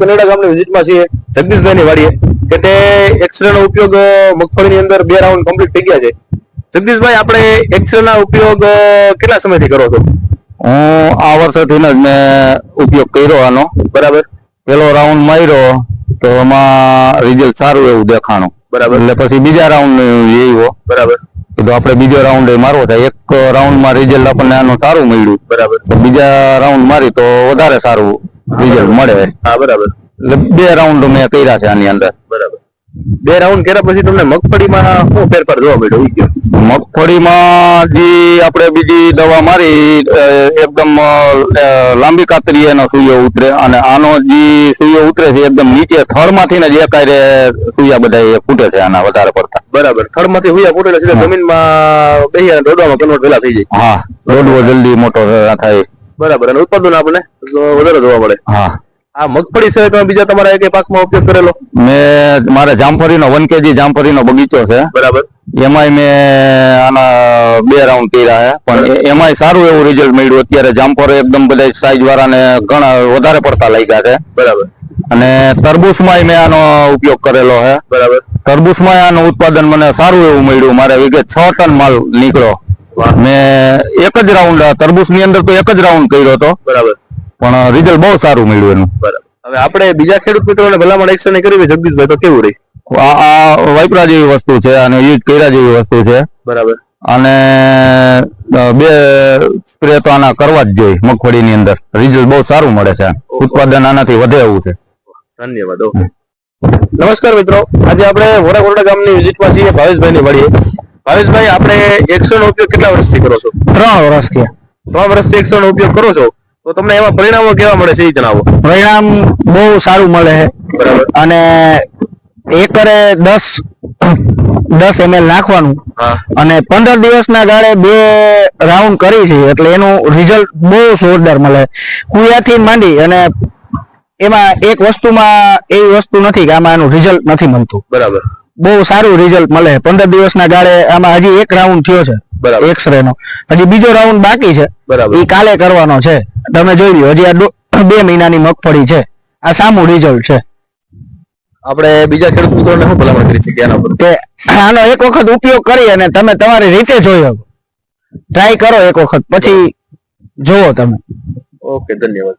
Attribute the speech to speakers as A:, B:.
A: કનેડા ગામની વિઝિટમાં છીએ જગદીશભાઈની વાડીએ કે તે એક્સરેનો ઉપયોગ મગફળીની અંદર 2 રાઉન્ડ કમ્પ્લીટ થઈ ગયા છે. જગદીશભાઈ, આપણે એક્સરેના ઉપયોગ કેટલા સમયથી કરો છો?
B: હું આ વર્ષથી જ મેં ઉપયોગ કર્યો આનો. બરાબર. પેલો રાઉન્ડ માર્યો તો એમાં રિઝલ્ટ સારું એવું દેખાણું. બરાબર. એટલે પછી બીજા રાઉન્ડ આવ્યો. બરાબર. તો આપણે બીજો રાઉન્ડ મારવો થાય. એક રાઉન્ડમાં રિઝલ્ટ આપણને આનું સારું મળ્યું. બરાબર. બીજા રાઉન્ડ મારી તો વધારે સારું રિઝલ્ટ મળે. હા, બરાબર. એટલે 2 રાઉન્ડ મેં કર્યા છે આની અંદર. બરાબર.
A: 2 રાઉન્ડ કર્યા પછી તમને મગફળીમાં શું ફેરફાર જોવા મળ્યો?
B: મગફળીમાં જે આપણે બીજી દવા મારી એકદમ લાંબી કાતરી એનો સૂયો ઉતરે, અને આનો જે સૂયો ઉતરે છે એકદમ નીચે થળમાંથી ને જ એકારે સૂયા બધા ફૂટે છે આના વધારે પડતા.
A: બરાબર. થળમાંથી સૂયા ફૂટે છે જમીનમાં બેહી અને દોડવામાં કન્વર્ટ વેલા થઈ જાય.
B: હા, દોડવો જલ્દી મોટો થાય.
A: બરાબર. અને ઉત્પાદન આપણે વધારે જોવા મળે. હા. આ મગફળી સિવાય તમે બીજા તમારા એક પાકમાં ઉપયોગ કરેલો?
B: મેં મારે જામફળીનો 1 kg જામફળીનો બગીચો છે. બરાબર. એમાંય મેં આના 2 રાઉન્ડ કર્યા છે, પણ એમાંય સારું એવું રિઝલ્ટ મળ્યું. અત્યારે જામફળ એકદમ બધા સાઈઝ વાળાને ઘણા વધારે પડતા લાગ્યા છે. બરાબર. અને તરબૂચમાંય મેં આનો ઉપયોગ કરેલો છે. બરાબર. તરબૂચમાં આનું ઉત્પાદન મને સારું એવું મળ્યું. મારે વીઘે 6 ટન માલ નીકળ્યો. મેં એક જ રાઉન્ડ તરબૂચની અંદર તો એક જ રાઉન્ડ કર્યો હતો. બરાબર. પણ રિઝલ્ટ બહુ સારું મળ્યું એનું.
A: બરાબર. હવે આપણે બીજા ખેડૂત મિત્રોને ભલામણ એક્શન કરવી જગદીશભાઈ, તો કેવું રહી?
B: આ વાપરા જેવી વસ્તુ છે અને યુઝ કર્યા જેવી વસ્તુ છે.
A: બરાબર.
B: અને 2 સ્પ્રે તો આના કરવા જ જોઈએ. મગફળીની અંદર રિઝલ્ટ બહુ સારું મળે છે. ઉત્પાદન આનાથી વધે એવું છે.
A: ધન્યવાદ. નમસ્કાર મિત્રો, આજે આપણે વોરાકોરડા ગામની વિઝિટમાં છીએ ભાવેશભાઈની વાડીએ. ભાવેશભાઈ, આપણે એક્સરનો ઉપયોગ કેટલા વર્ષથી કરો છો?
C: 3 વર્ષથી.
A: 3 વર્ષથી એક્સરનો ઉપયોગ કરો છો, તો તમને એમાં પરિણામો કેવા મળે છે એ જણાવો.
C: પરિણામ બહુ સારું મળે છે.
A: બરાબર.
C: અને એકરે 10 ml નાખવાનું અને 15 દિવસના ગાળે 2 રાઉન્ડ કરી છે, એટલે એનું રિઝલ્ટ બહુ જોરદાર મળે. કુયાથી માંડી અને એમાં એક વસ્તુમાં એવી વસ્તુ નથી કે આમાં એનું રિઝલ્ટ નથી મળતું.
A: બરાબર.
C: બહુ સારું રિઝલ્ટ મળે. 15 દિવસના ગાળે આમાં હજી 1 રાઉન્ડ થયો છે. બરાબર. એક્સરે નો હજી બીજો રાઉન્ડ બાકી છે.
A: બરાબર.
C: એ કાલે કરવાનો છે. તમે જોઈ લો, હજી આ 2 મહિનાની મગફળી છે. આ સામું રિઝલ્ટ છે.
A: આપણે બીજા ખેડૂત મિત્રોને શું ભલામણ કરી છે કે આના પર?
C: કે આનો એક વખત ઉપયોગ કરી અને તમે તમારી રીતે જોઈ શકો. ટ્રાય કરો એક વખત, પછી જોવો તમે.
A: ઓકે, ધન્યવાદ.